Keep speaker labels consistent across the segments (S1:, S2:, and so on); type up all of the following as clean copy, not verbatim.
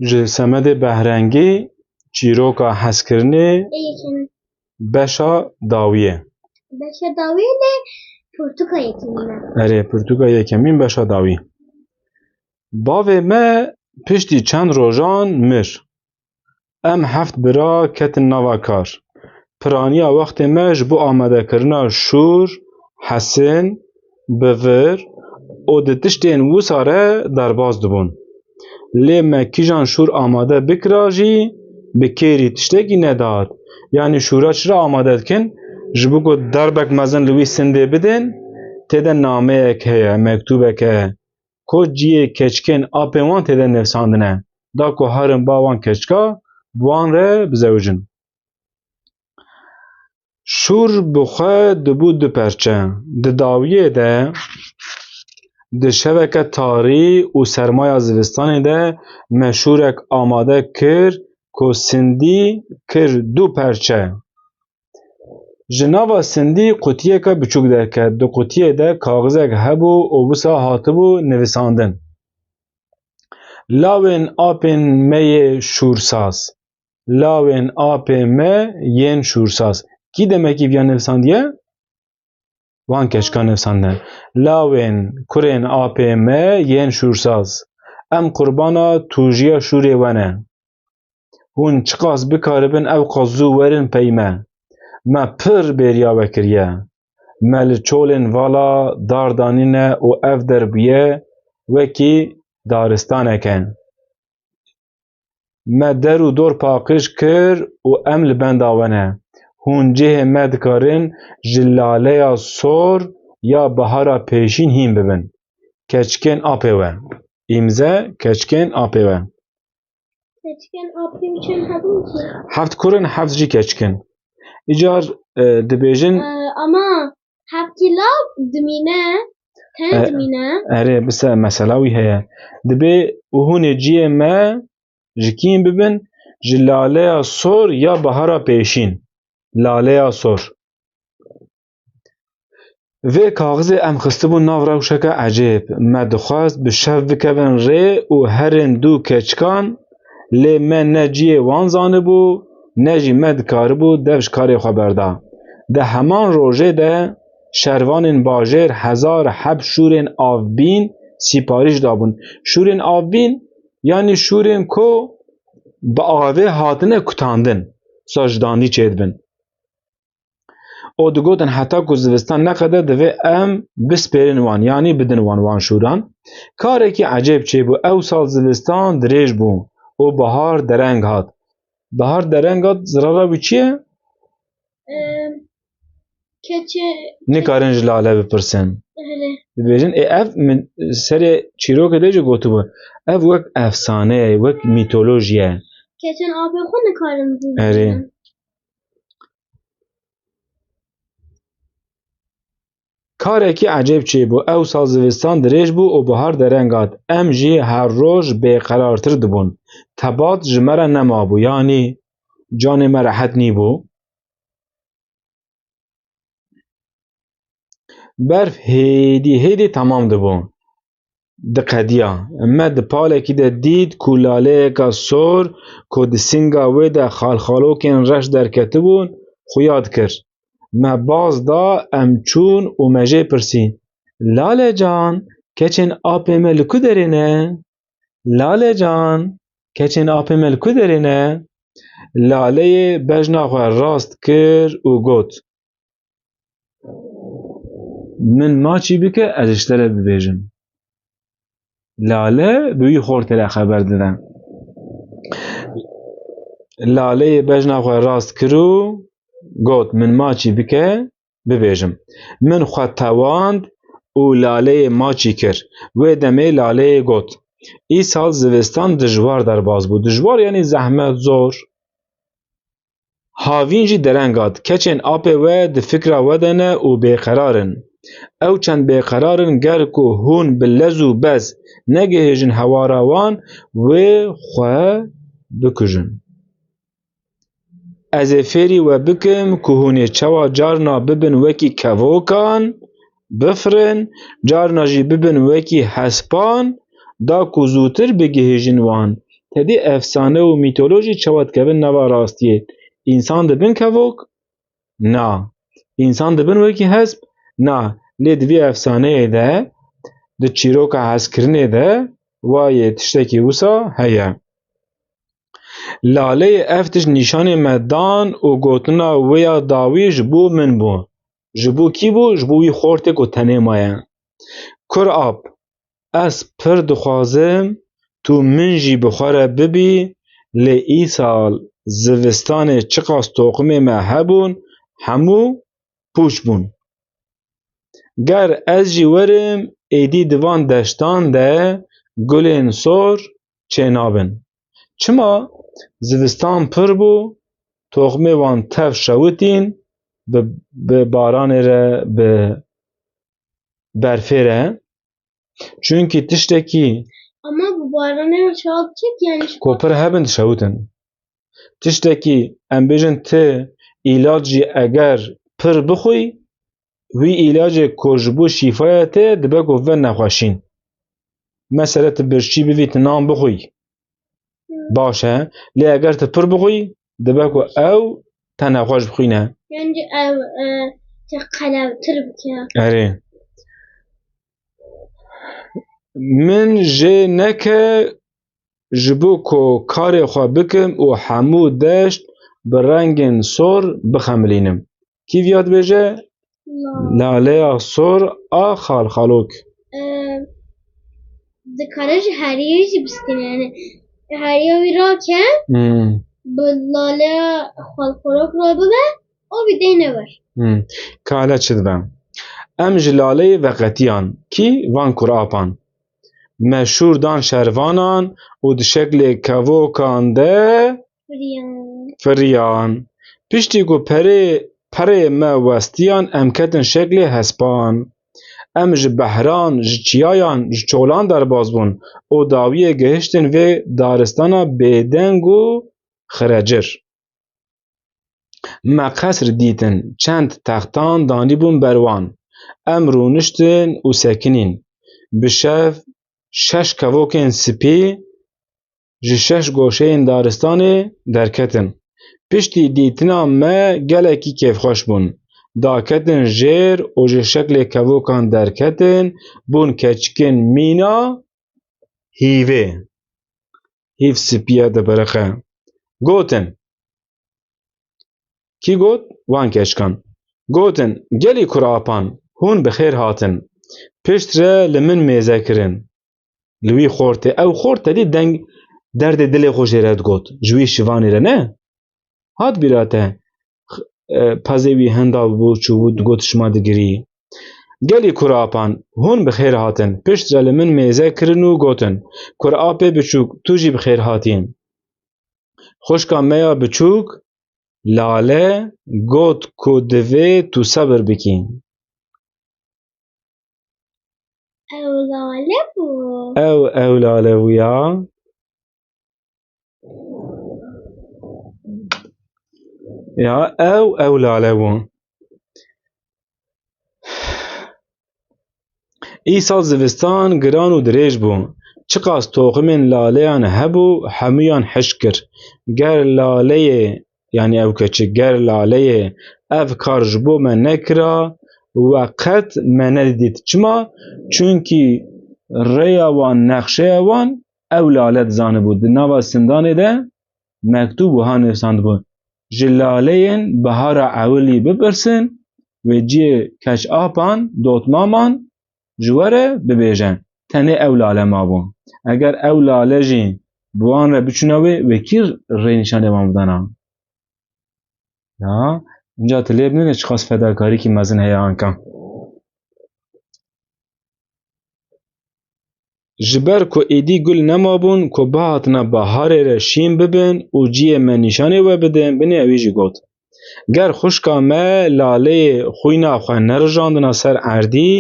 S1: ji Semedê Behrengî çîroka hezkirinê beşa dawî ye.
S2: Beşa dawî ne pirtûka yekemîn e.
S1: Erê pirtûka yekemîn beşa dawî. Bavê me piştî çend rojan mir. Em heft bira ketin nava kar. Piraniya wextê me ji bo amadekirina şûr, hesin, bivir û di tiştên wisa re derbas dibûn. Lê me kîjan şûr amade bikira jî bi kêrî tiştekî nedat. Yanî şûra çira amade dikin? Ji bo ku derbek mezin li wî sindê bidin, têde nameyek heye, mektûbek heye. Ku ciyê keçikên apên wan têde nivîsandine. Da ku herin ba wan keçika, bi wan re bizewicin. Şûr bi xwe dibû du perçe. Di dawiyê de di şeveke tarî û sermaya zivistanê de me şûrek amade kir ku sindî kir du perçe. Ji nava sindî qutiyeka biçûk derket. Di qutiyê de kaxizek hebû û wisa hatibû nivîsandin. Lawên apên me yê şûrsaz. Lawên apê me yên şûrsaz. Kî demekî vêya nivîsandiye? Wan keçika nivîsandine. Lawên kurên apê me yên şûrsaz. Em qurbana tûjiya şûrê we ne. Hûn çi qas bikaribin ew qas zû werin pey me. Me pir bêriya we kiriye. Me li çolên vala dar danîne û ev derbûye wekî daristaneke. Me der û dor paqij kir û em li benda we ne. Hûn cihê me dikarin ji laleya sor ya bihara pêşîn hîn bibin. Keçikên apê we. Îmze keçikên apê we.
S2: Keçikên apên çend hebûn ki?
S1: Heft kurin, heft jî keçikin. Îcar dibêjin
S2: Ama hevkî lav dimîne, tene dimîne.
S1: Erê bise mesela wî heye. Dibe û hûnê ciyê me ji kîn bibin? Ji laleya sor ya bihara pêşîn. Laleya sor. Vê kaxizê em xistibûn nav rewşeke ecêb. Me dixwast bi şev bikevin rê û herin du keçikan, lê me ne ciyê wan zanibû, ne jî me dikaribû dev ji karê xwe berda. Di heman rojê de şervanên bajêr hezar heb şûrên avbîn sîparîş dabûn. Şûrên avbîn yanî şûrên ku bi avê hatine kutandin, sa ji dandî çêdibin. O digotin heta ku zivistan neqede divê em bispêrin wan yanî bidin wan şûran. Karekî ecêb çêbû. Ew sal zivistan dirêj bû û bihar dereng hat. Bihar dereng hat zirara wî çi ye?
S2: Keçe...
S1: Nikarin ji lale bipirsin.
S2: Erê.
S1: Dibêjin ev min serê çîrokê de jî gotibû. Ev wek efsane ye, wek mîtoloji ye.
S2: Keçên apê xwe nikarin bû.
S1: Erê. Karekî ecêb çêbû. Ew sal zivistan dirêj bû û bihar dereng hat. Em jî her roj bêqerartir dibûn. Tebat ji me re nemabû. Yanî canê me rehet nîbû. Berf hêdî temam dibû. Diqediya. Me di palekî de dît ku laleyeka sor ku di singa wê de xalxalokên reş derketibûn xuya dikir. Me baz da em çûn û me jê pirsî: Lale can, keçên apê me li ku derê ne? Lale can, keçên apê me li ku derê ne? Laleyê bejna xwe rast kir û got: Min maçî bike ez ji te re bibêjim. Lale bi wî xortê re xeber dide. Laleyê bejna xwe rast kir û got: Min maçî bike bibêjim. Min xwe tewand û laleyê maçî kir. Wê demê laleyê got: Îsal zivistan dijwar derbas bû. Dijwar yanî zehmet, zor. Havîn jî dereng hat. Keçên apê we di fikra we de ne û bêqerarin. Ew çend bêqerarin ger ku hûn bi lez û bez negihêjin hewara wan, wê xwe bikujin. Ez ê fêrî we bikim ku hûn ê çawa carna bibin wekî kevokan, bifirin, carna jî bibin wekî hespan, da ku zûtir bigihêjin wan, تدی افسانه و میتولوژی چواد کبن نوا راستیه انسان دبن کبوک نا انسان دبن وکی حسب نا لید وی افسانه ده د چیروکا حسکرنه ده وایه تشتکی وسا هیا لاله افتش نشان مدان و گوتنا ویا داوی جبو من بو جبو کی بو جبو وی خورته کو تنه مایا کر آب از پر دخوازم تو من جی بخوره ببی لی ای سال زوستان چقاس توقمه ما هبون همو پوش بون گر از جی ورم ایدی دوان دشتان ده گلین سور چنابن چما زوستان پر بو توقمه وان تف شوتین به باران ره به برفه ره چونکی تشتکی
S2: Ama bu baranın çoğaltacak yani.
S1: کوپر هبن شوتن تشتکی ام بیجن ته علاج جی اگر پر بخوی وی علاج کجبو شفایه ته دبه گفت نخوشین مثلا تبرشی بوی تنام بخوی باشه لی اگر ته پر بخوی دبه گفت او تنخوش بخوی نه
S2: Yani ev تقلب تربك ya.
S1: اره من جه نکه جبو کو کار خوا بکم و همو دشت برنگن سور بخملینم کی ویاد بجه؟ لاله سور آ خال خالوک
S2: ذكرج هريج بستين يعني هريج وراكه باللاله خالقروك رابطه او بدينا بر
S1: کالا چد بم ام جلاله وقتیان کی وان کراپان مشهور دان شروانان و د شکل کووکان ده فریان پشتی کو پره ما وستیان ام کتن شکل هسپان ام ج بحران ج چیایان ج چولان در باز بون او داویه گهشتن و دارستانا بیدنگ و خرجر ما قصر دیتن چند تختان دانی بون بروان ام رونشتن و سکنین بشف شش کووکن سپی ji şeş goşeyên daristanê derketin. Piştî dîtina me gelekî kêfxweş bûn. Daketin jêr û ji şeklê kevokan derketin bûn keçikên mîna hîvê. Hîv spiya dibirixe. Gotin. Kî got? Wan keçikan. Gotin gelî kurapan hûn bi xêr hatin. Pişt re li min mêze kirin. Li wî xortê ew xort tedî deng derdê dilê xwe jê re digot ji wî şivanê re ne hat bîra te pezê wî henda bû çûbû digot şima digirî gelî kurapan hûn bi xêr hatin pişt re li min mêze kirin û gotin kurapê biçûk tu jî bi xêr hatî xwişka me ya biçûk Lale got ku divê tu sebir bikî
S2: ew lale bû
S1: ew lale bû ya ya ew lale bû îsal zivistan giran û dirêj bû çiqas toximên laleyan hebû hemûyan hişk kir ger laleyê yani ew keçik ger laleyê ev kar ji bo me nekira we qet me nedît çima çunkî rêya wan nexşeya wan ew lale dizanibû di nava sindanê de mektûb wiha nivîsandibû ji laleyên bihara ewilî bipirsin wê ciyê keşapan dotmaman ji we re bibêje tenê ew lale mabû eger ew lale jî bi wan re biçûne wê wê kî rênîşanê wan bidana ya inca tu lê binêre çiqas fedakarîkî mezin heye anka ji ber ku êdî gul nemabûn ku bihatine biharê re şîn bibin û ciyê me nîşanê we bidin binê ew jî got ger xwişka me laleyê xwîna xwe nerijandina ser erdî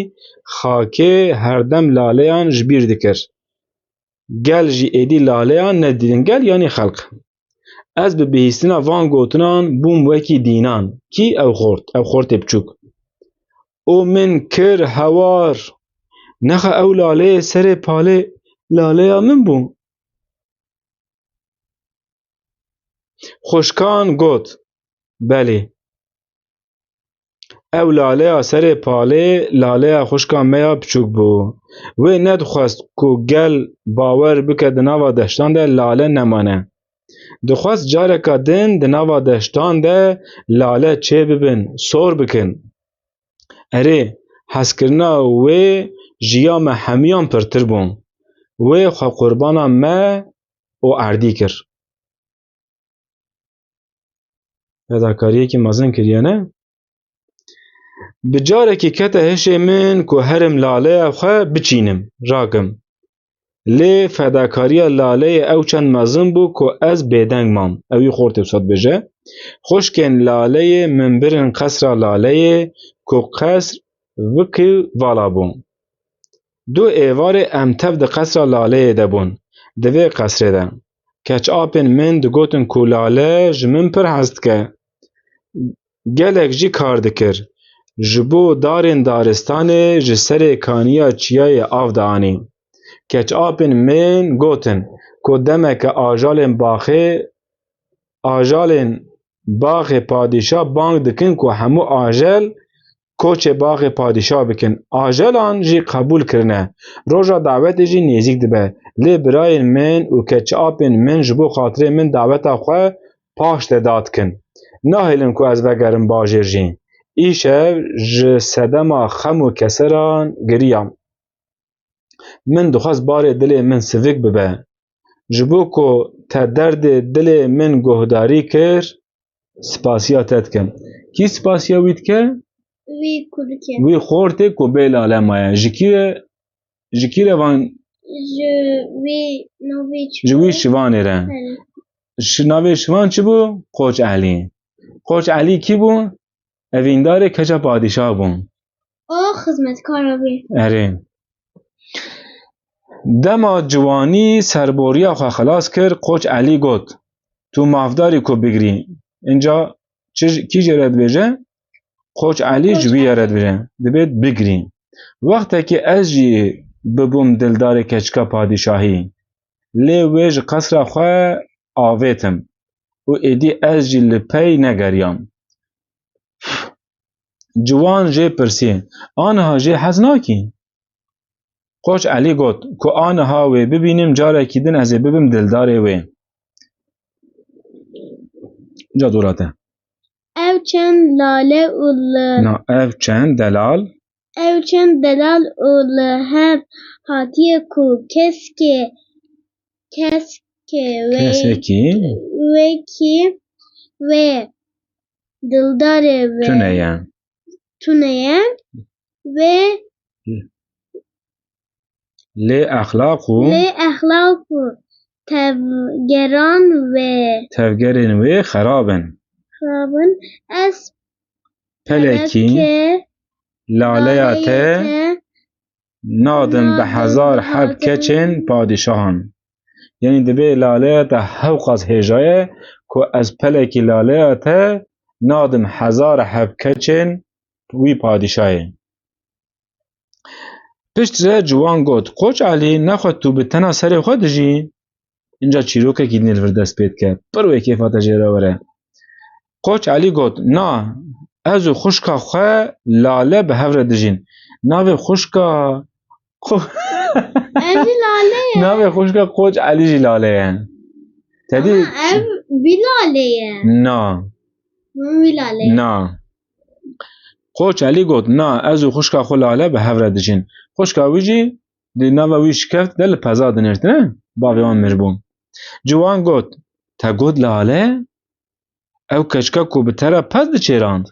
S1: xakê herdem laleyan ji bîr dikir gel jî êdî laleyan nedîtin gel yanî xelq ez bi bihîstina van gotinan bûm wekî dînan kî ew xortê biçûk û min kir hewar nexe ew laleyê serê palê laleya min bû خوشکان گوت بله ew laleya serê palê laleya xwişka me ya biçûk bû. Wê nedixwest ku gel bawer bike di nava deştan de lale nemane. Dixwest careka din di nava deştan de lale çê bibin, sor bikin. Erê, hezkirina wê jiya me hemiyan pirtir bû. Wê xwe qurbana me û erdî kir. Fedakariyekî mezin kiriye ne? Bi carekî kete hişê min ku herim laleya xwe biçînim, rakim. Lê fedakariya laleyê ew çend mezin bû ku ez bêdeng mam. Ew wî xortê wisa dibêje. Xwişkên laleyê min birin qesra laleyê ku qesr wikî vala bû. Du êvarê em tev di qesra laleyê de bûn. Di vê qesrê de. Keçapên min digotin ku lale ji min pir hez dike. Gelek jî kar dikir. Ji bo darên daristanê ji serê kaniya çiyayê av de anî. Keçapên min gotin ku demeke ajalên baxê padîşa bang dikin ku hemû ajel koçê baxê padîşa bikin. Ajelan jî qebûl kirine. Roja dawetê jî nêzik dibe. Lê birayên min û keçapên min ji bo xatirê min daweta xwe paş de dadkin. Nahêlin ku ez vegerim bajêr jî. Îşev ji sedema xem û keseran giriyam. Min dixwest barê dilê min sivik bibe. Ji bo ku te derdê dilê min guhdarî kir, spasiya te dikim. Kî spasiya wî dike?
S2: Wî ku dike.
S1: Wî xortê ku bê lale maye. Ji kî re van?
S2: Ji wî navê çi
S1: Ji wî şivanê re. Navê şivan çi bû? Qoç Elî. Qoç Elî kî bû? Evîndarê keça padîşa bû.
S2: O xizmetkara wê.
S1: Erê. Dema ciwanî serboriya xwe xelas kir, Qoç Elî got: Tu mafdarî ku bigirî. Înca kî jê re dibêje? Qoç Elî ji wî ye re dibêje. Dibêt bigirî. Wextekî ez jî bibûm dildarê keçika padîşahî. Lê wê ji qesra xwe avêtim û êdî ez jî li pey negeriyam. Ciwan jê pirsî: Aniha jê hez nakî? Qoç Elî got ku aniha wê bibînim carekî din ez ê bibim dildarê wê. Ca dorate.
S2: Ev çend lale û li
S1: Ev çend delal
S2: û li hev hatiye ku kesekî wekî wê dildarê wê tuneye wê
S1: lê exlaq
S2: û
S1: tevgerên wê xerab in.
S2: Ez
S1: Pelekî laleya te nadim bi hezar heb keçên padîşahan. Yani divê laleya te hew qas hêjaye ku ez pelekî laleya te nadim hezar heb keçên wî padîşayê. Pişt re ciwan got: Qoç Elî, nexwe tu bi tena serê xwe dijî? Înca çîrokekî dinê li vir dest pê dike. Pir wê kêfa te jê re were. Qoç Elî got: Na, ez û xwişka xwe lale bi hev re dijîn. Navê xwişka navê xwişka Qoç Elî jî lale ye.
S2: Ev wî lale ye.
S1: Na.
S2: Wî lale ye.
S1: Na. Qoç Elî got: Na, ez û xwişka xwe lale bi hev re dijîn. Xwişka wî jî di nava wî şikeft de li peza dinirtine. Bavê wan mirbû. Ciwan got: Te got lale? Ew keçika ku bi te re pez diçêrand.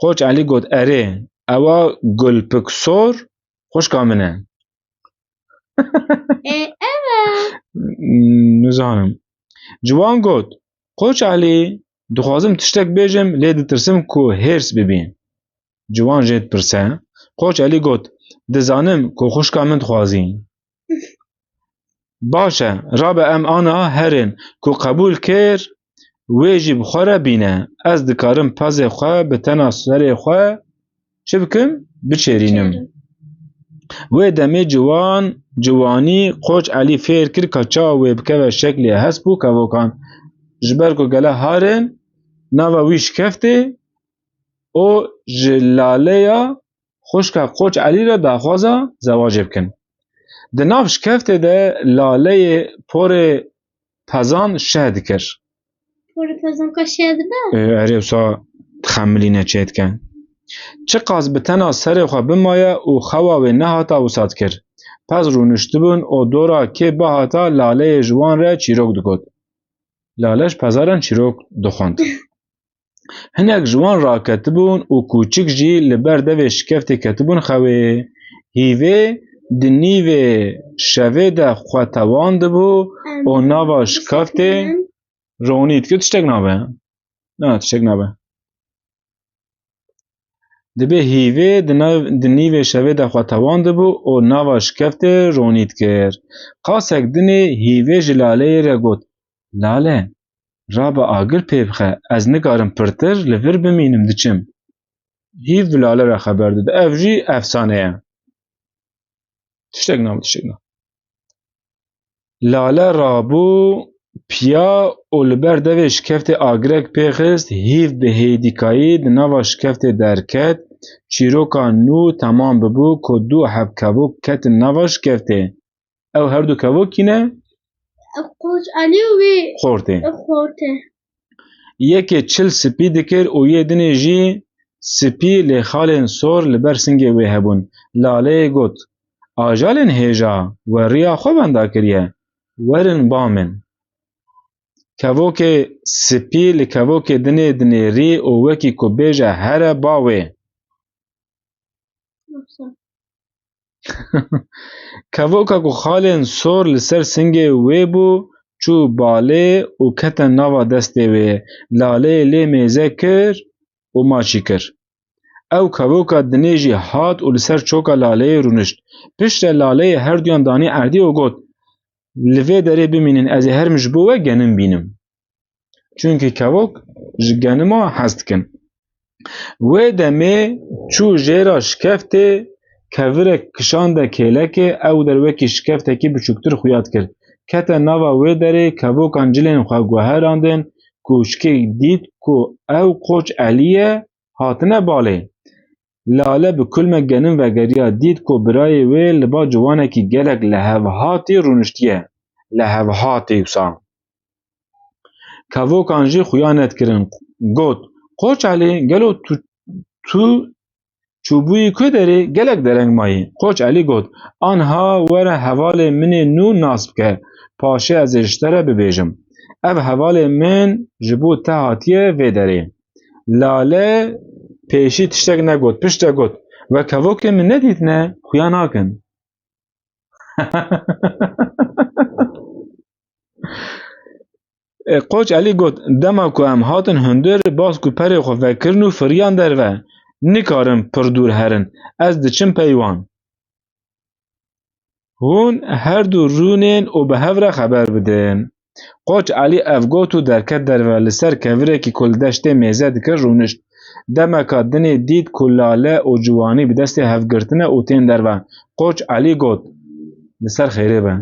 S1: Qoç Elî got: Erê, ewa Gulpiksor xwişka min e. Nizanim. Ciwan got: Qoç Elî, dixwazim tiştek bêjim lê ditirsim ku hêrs bibî. Ciwan jê dipirse. Qoç Elî got: Dizanim ku xwişka min dixwazî. Baş e, rabe em aniha herin ku qebûl kir wê jî bi xwe re bîne. Ez dikarim pezê xwe bi tena serê xwe çi bikim? Biçêrînim. Wê demê ciwanî Qoç Elî fêr kir ka çawa wê bikeve şeklê hest bû kevokan. جبر کو گله هارن ناوا ویش کفته او جلاله خوشکا قوچ علی را داخوازا زواج بکن. ده ناو شکفته ده لاله پر پزان شهد کر.
S2: پر پزان که شهد به؟
S1: اره سا تخملینه چید کن. چه قاز بتنا سر خواه بمایه او خواوه نهاتا وساد کر. پس رونشته بون او دورا که بهاتا لاله جوان را چیروک دکود. لالش پزارن چیروک دخوند. هنک جوان را کتبون و کوچک جی لبر دوی شکفت کتبون خواه هیوه دنیوه شوه ده خواتوان دبو و ناوا شکفت رونید که تشتک نابه؟ نه تشتک نابه. دبه هیوه دنیوه شوه ده خواتوان دبو و ناوا شکفت رونید کر. قاسک دنی هیوه جلاله را گوت لاله رابا آگر پیبخه از نگارم پرتر لور بمینم دچم. هیو لاله را خبر داد. اف جی افسانه ای. تشتک نام. لاله رابو پیا اولبر دوش کفت آگرک پیخست هیو به هیدیکایی دنوا شکفت درکت چیروکا نو تمام ببو که دو حب کبوک کت نوا شکفته. او هر دو کبوک نه؟
S2: قوچ علی و
S1: خورته.
S2: خورته.
S1: یکی چل سپی دکر و یه دنه جی سپی لخالن سور لبر سنگه وی هبون. لاله گوت آجالن هیجا و ریا خوب اندا کریه ورن بامن. کووک سپی لکووک دنه ری و وکی کو بیجه هر باوه. کووکا کو خالن سور لسر سنگه وی بو چو باله و کتن نوا دسته وی لاله لی میزه کر و ماچی کر. او کووکا دنیجی هات و لسر چوکا لاله رونشت. پشت لاله هر دیان دانی اردی و گوت لوی داره بمینین از هر مجبوه گنم بینم. چونکه کووک جگنما هست کن. و دمه چو جیرا شکفته کورک کشانده کلکه او در وکی شکفته کی بچکتر خویاد کرد. کتا نوا وی داره کووک انجلین خواه گوهر آندن کوشکی دید که او قوچ علیه هاتنه باله. لاله بکل مگنم و گریا دید که برای وی لبا جوانه کی گلک لحوهاتی رونشتیه. لحوهاتی وسان. کووک انجی خویانت کرن. گوت قوچ علی گلو تو چوبوی که داری گلک درنگ مایی. قوچ علی گوت آنها وره حوال من نو ناسب که پاشه از اشتره ببیجم. او حوال من جبو تهاتیه وی داری. لاله پیشی تشتک نگوت پشت گوت و کووک من ندید نه خویاناکن. قوچ علی گوت دما کو ام هاتن هندر باز کو پری خو فکرنو فریان در و نکارم پر دور هرن از دچم پیوان. هون هر دو رونین و به هفره خبر بدن. قوچ علی افگوتو درکت در و لسر کوره کی کل دشته میزه دکر رونشت. دما که دنی دید کلاله و جوانی به دست هفگرتنه و تین در و قوچ علی گوت لسر خیره به.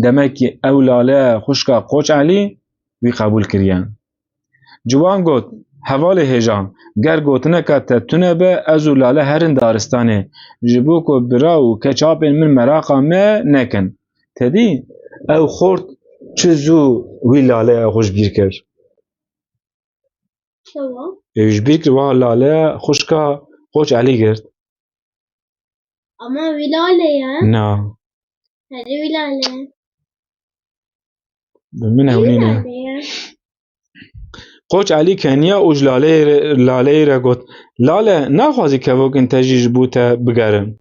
S1: دمکی اولاله خوشکا قوچ علی وی قبول کریان. جوان گوت حوال هجام گر گوتنه که تتونه به از اولاله هرن دارستانه جبو که براو کچاپین من مراقا ما نکن. تدی او خورد چزو وی لاله خوش بیر کر.
S2: شوا؟
S1: ایش بیر کر واه لاله خوشکا قوچ علی گرد.
S2: اما ویلاله یا؟
S1: نه.
S2: هلی ویلاله.
S1: من هونینه. قوچ علی کنیا اوج لاله را گوت لاله نخوازی که وکن تجیج بوته بگرم.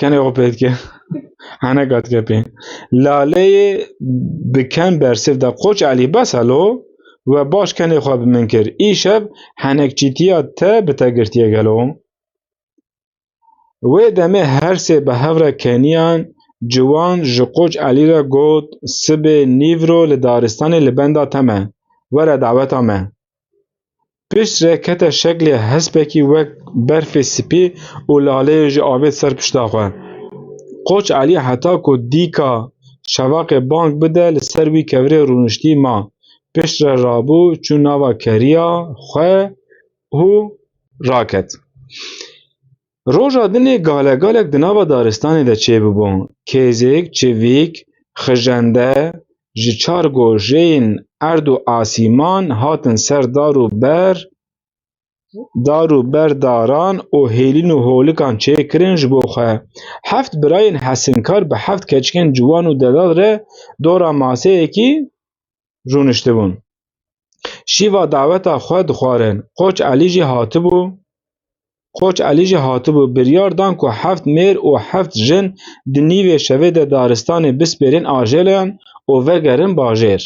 S1: کنه او پید که هنه گات که پین. لاله بکن برسف دا قوچ علی بسالو و باش کنه خواب من کر. ای شب هنک چیتیا تا بتگرتیه گلو. و دمه هر سه به هفره کنیان جوان جقوج علی را گوت سب نیورو لدارستان لبنده تمه وره دعوت آمه. پشت رکت شکل حسبکی وک برف سپی و لاله جی آوید سر پشتا خواه. قوچ علی حتا که دیکا Şevaq bank bide li ser wî kevirê rûniştî ma. Pişt re rabû çû nava keriya xwe û raket. Roja dinê galegalek di nava daristanê de çêbûbûn. Kêzêk, çivîk, xijende ji çar gojeyên erd û asîman hatin ser dar û ber daran û hêlîn û holikan çêkirin ji bo xwe. Heft birayên hesinkar bi heft keçikên ciwan û delal re dora maseyekî rûniştibûn. Şîva daweta xwe dixwarin. Qoç Elî jî hatibû biryar dan ku heft mêr û heft jin di nîvê şevê de daristanê bispêrin ajelan û vegerin bajêr.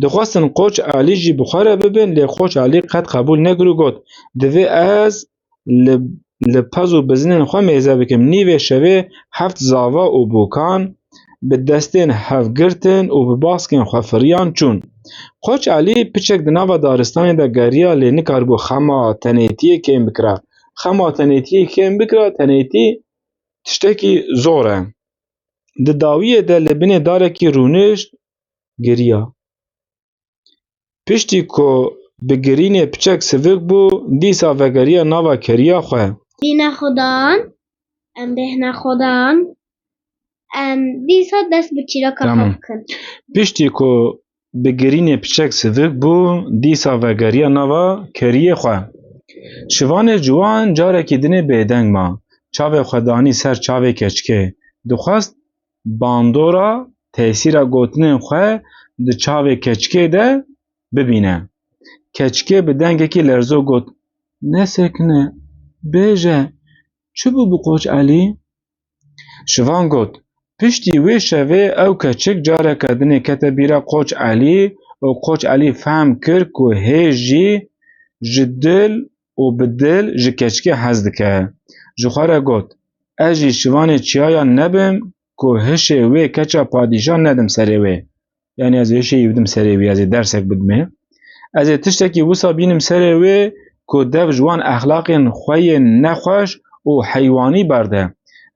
S1: Dixwastin Qoç Elî jî bi xwe re bibin lê Qoç Elî qet qebûl nekir û got: Divê ez li pez û bizinên xwe mêze bikim. Nîvê şevê heft zava û bûkan bi destên hevgirtin û bi baskên xwe firiyan çûn. Qoç Elî piçek di nava daristanê de geriya lê nikaribû xema tenêtiyê kêm bikira. Xema tenêtiyê kêm bikira, tenêtî tiştekî zor e. Di dawiyê de li binê darekî rûnişt giriya. Piştî ku bi girînê piçek sivik bû, dîsa vegeriya nava keriya xwe.
S2: Dîna Xudan, em bêhna Xudan, dîsa dest bi çîroka xwe bikin.
S1: Piştî ku bi girînê piçek sivik bû, dîsa vegeriya nava keriyê xwe. Şivanê ciwan carekî dinê bêdeng ma. Çavê xwe danî ser çavê keçikê. Dixwast bandora tesîra gotinên xwe di çavê keçikê de bibîne. Keçikê bi dengekî lerzo got: Nesekine, bêje, çi bû bi Qoç Elî? Şivan got: Piştî wê şevê ew keçik careke dinê kete bîra Qoç Elî û Qoç Elî fehm kir ku hêj jî ji dil û bi dil ji keçikê hez dike. Ji xwe re got: Ez jî şivanê çiyayan nebim ku hişê wê keça padîşa nedim serê wê. Yani ez hişê bidim serê wê, ez ê dersek bidime. Ez ê tiştekî wisa bînim serê wê ku dev ji wan exlaqên xwe yên nexweş û heywanî berde.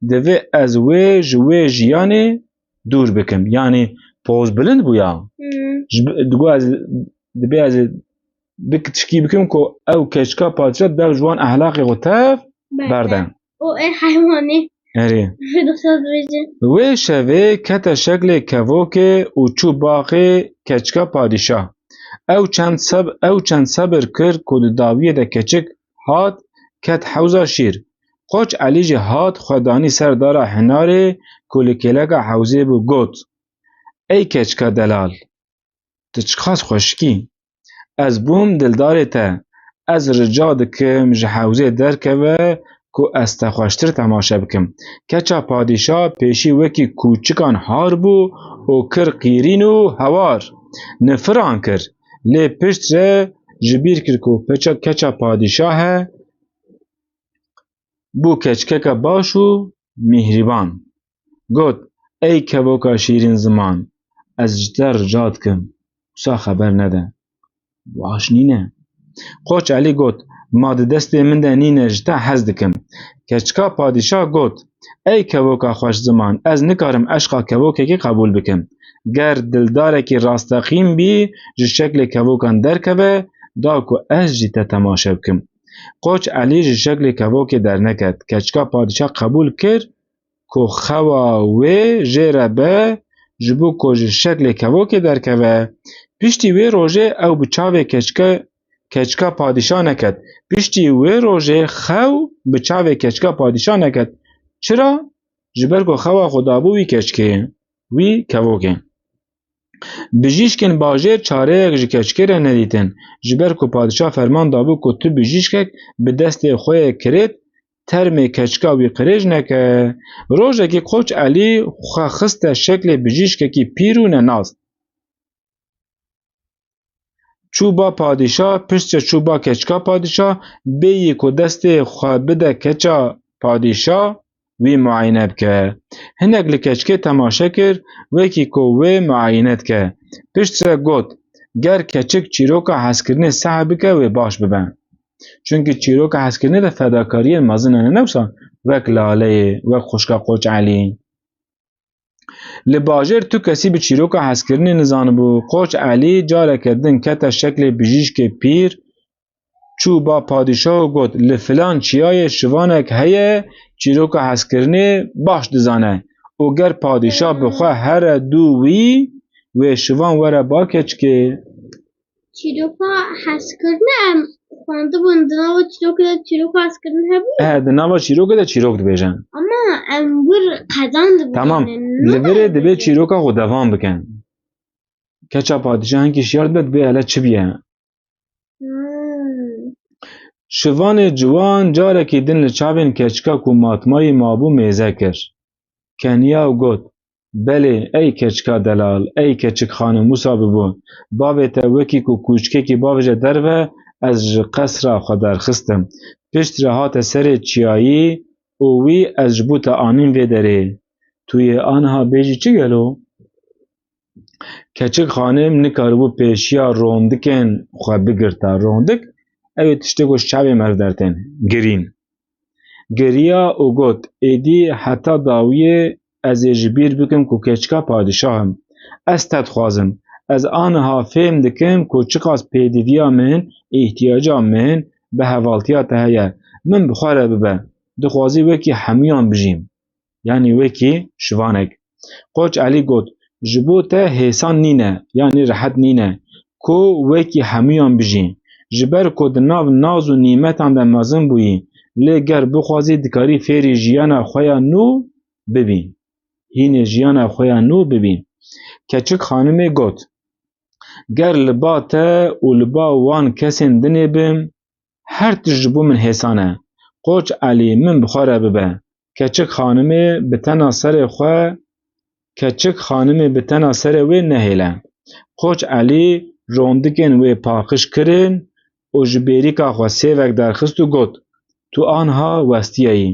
S1: Divê ez wê ji wê jiyanê dûr bikim. Yani poz bilind bûya. Divê ez tişkî bikim ku ew keçika padîşa dev ji wan exlaqê xwe tev berde.
S2: O heywanî.
S1: Erê. Wê şevê kete şeklê kevokê û çû baxê keçika padîşa. Ew çend sebir kir ku di dawiyê de keçik hat ket hewza şîr. Qoç Elî jî hat xwe danî ser dara hinarê ku li kêleka hewzê bû got: Ey keçika delal, tu çiqas xweşikî? Ez bûm dildarê te. Ez rica dikim ji hewzê derkeve ku ez te xweştir temaşe bikim. Keça padîşa pêşî wekî kûçikan har bû û kir qîrîn û hewar. Nifiran kir. Lê pişt re ji bîr kir ku keça padîşa he, bû keçikeke baş û mîhrîban. Got: Ey kevoka şîrîn ziman, ez ji te rica dikim, wisa xeber nede. Baş nîne. Qoç Elî got: Ma di destê min de nîne, ji te hez dikim. Keçika padîşa got: Ey kevoka xweş ziman, ez nikarim eşqa kevokekî qebûl bikim. Ger dildarekî rasteqîm bî ji şeklê kevokan derkeve, da ku ez jî te temaşe bikim. Qoç Elî ji şeklê kevokê derneket. Keçika padîşa qebûl kir ku xewa wê jê re be ji bo ku ji şeklê kevokê derkeve. Piştî wê rojê ew bi çavê keçika padîşa neket. Piştî wê rojê xew bi çavê keçika padîşa neket. Çira? Ji ber ku xewa xwe dabû wî keçikê, wî kevokê. Bijîşkên bajêr çareyek ji keçikê re nedîtin. Ji ber ku padîşa ferman dabû ku tu bijîşkek bi destê xwe yê kirêt, termê keçika wî qirêj neke. Rojekê Qoç Elî xwe xiste şeklê bijîşkekî pîr û nenast. Çûba padîşa piştî çûba keçika padîşa bêyî ku destê xwe bide keça padîşa wî muayene bike. Hinek li keçikê temaşe kir, wekî ku wê muayene dike. Pişt re got: Ger keçik çîroka hezkirinê seh bike wê baş bibe. Çünkü çîroka hezkirinê de fedakariyên mezin hene, newsa wek Laleyê, wek xwişka Qoç Elî. Li bajêr tu kesî bi çîroka hezkirinê nizanibû. Qoç Elî careke din kete şeklê bijîşkê pîr, çû ba padîşah û got: Li filan çiyayê şivanek heye çîroka hezkirinê baş dizane û ger padîşah bixwe here dû wî, wê şivan were ba keçikê.
S2: çîroka hezkirinê em xwendibûn di nava çîrokê de çîroka hezkirin hebû.
S1: Di nava çîrokê de çîrok dibêjin.
S2: Ama em wir qedan dibînin.
S1: Tamam. Li virê dibe çîroka xwe devam bikin. Keça padîşah hinkî şiyar dibe dibe hele çi biye. Şivanê ciwan carekî din li çavên keçika ku matmayî mabû mêze kir. Keniya û got: Belê ey keçika delal, ey keçik xanim wisa bibû. Bavê te wekî ku kûçikekî bavêje derve, ez ji qesra xwe derxistim. Pişt re hate serê çiyayî û wî ez ji bo te anîm vê derê. Tu yê aniha bêjî çi gelo? Keçik xanim nikaribû pêşiya rondikên xwe bigirta. Rondik ew ê tiştê ku ji çavê meriv dertên. Girîn. Giriya û got: Êdî heta dawiyê ez ê ji bîr bikim ku keçika padîşah im. Ez te dixwazim. Ez aniha fêm dikim ku çiqas pêdîviya min, îhtiyaca min bi hevaltiya te heye. Min bi xwe re bibe. Dixwazî wekî hemûyan bijîm. Yani wekî şivanek. Qoç Elî got: Ji bo te hêsan nîne, yani rehet nîne ku wekî hemûyan bijî. Ji ber ku di nav naz û nîmetan de mezin bûyî, lê ger bixwazî dikarî fêrî jiyana xwe ya nû bibî. Hînê jiyana xwe ya nû bibî. Keçik xanimê got: Ger li ba te û li ba wan kesên dinê bim, her tişt ji bo min hêsan e. Qoç Elî min bi xwe re bibe. Keçik xanimê bi tena serê wê nehêle. Qoç Elî rondikên wê paqij kirin û ji bêrîka xwe sêvek derxist û got: Tu aniha westiyayî.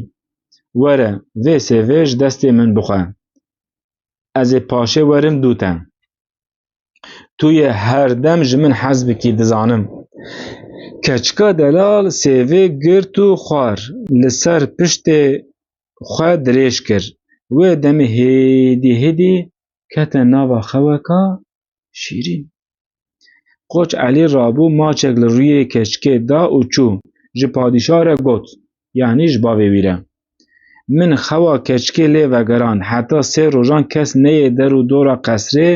S1: Were vê sêvê ji destê min bixwe. Ez ê paşê werim dû te. Tu yê herdem ji min hez bikî dizanim. Keçika delal sêvê girt û xwar li ser piştê xwe dirêj kir. Wê demê hêdî hêdî kete nava xeweka şîrîn. Qoç Elî rabû maçek li rûyê keçikê da û çû. Ji padîşah re got, yanî ji bavê wî re: Min xewa keçikê lê vegeran, heta 3 rojan kes neyê der û dora qesrê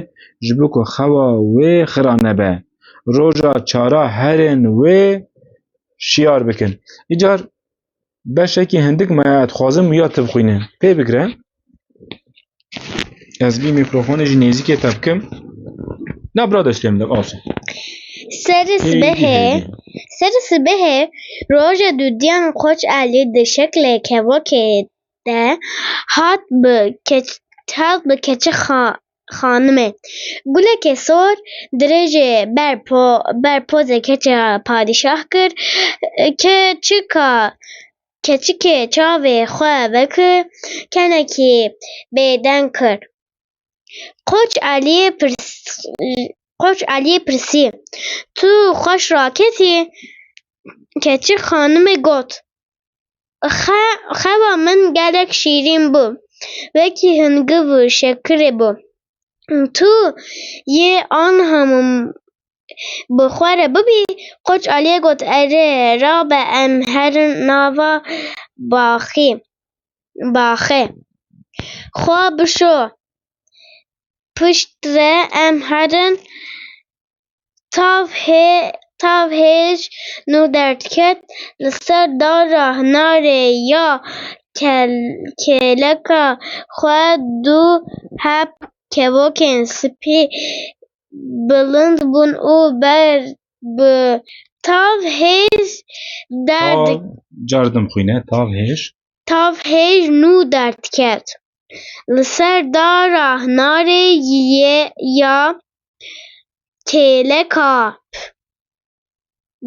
S1: ji bo ku xewa wê xira nebe. Roja çara herên wê şiyar bikin. Îcar beşekî hindik me ya dixwazim ya tu bixwînî. Pê bigire. Ez vî mîkrofonê jî nêzîkê te bikim. Na bira destê min de asê.
S2: Serê sibehê roja dûdiyan Qoç Elî di şeklê kevokê de hat bi keçik xanimê. Gulekê sor dirêjê ber pozê keçika padîşah kir. Keçikê çavê xwe vekir, kenekî bêdeng kir. Qoç Elî pirsî: Tu xweş raketî? Keçik xanimê got: Xewa min gelek şîrîn bû, wekî hingiv û şekirê bû. Tu yê aniha min bi xwe re bibî? Qoç Elî got: Erê rabe em herin nava baxê. Xwe bişo. Pişt re em herin tav hêj nû derket li ser dara hinarê ya kêleka xwe dû heb kevokên spî bilind bûn û ber bi tav hêj nû derket. Li ser dara hinarê ya kêleka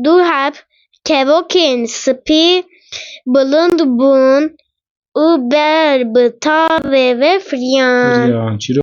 S2: dû heb kevokên spî bilind bûn û ber bi tavê ve firiyan.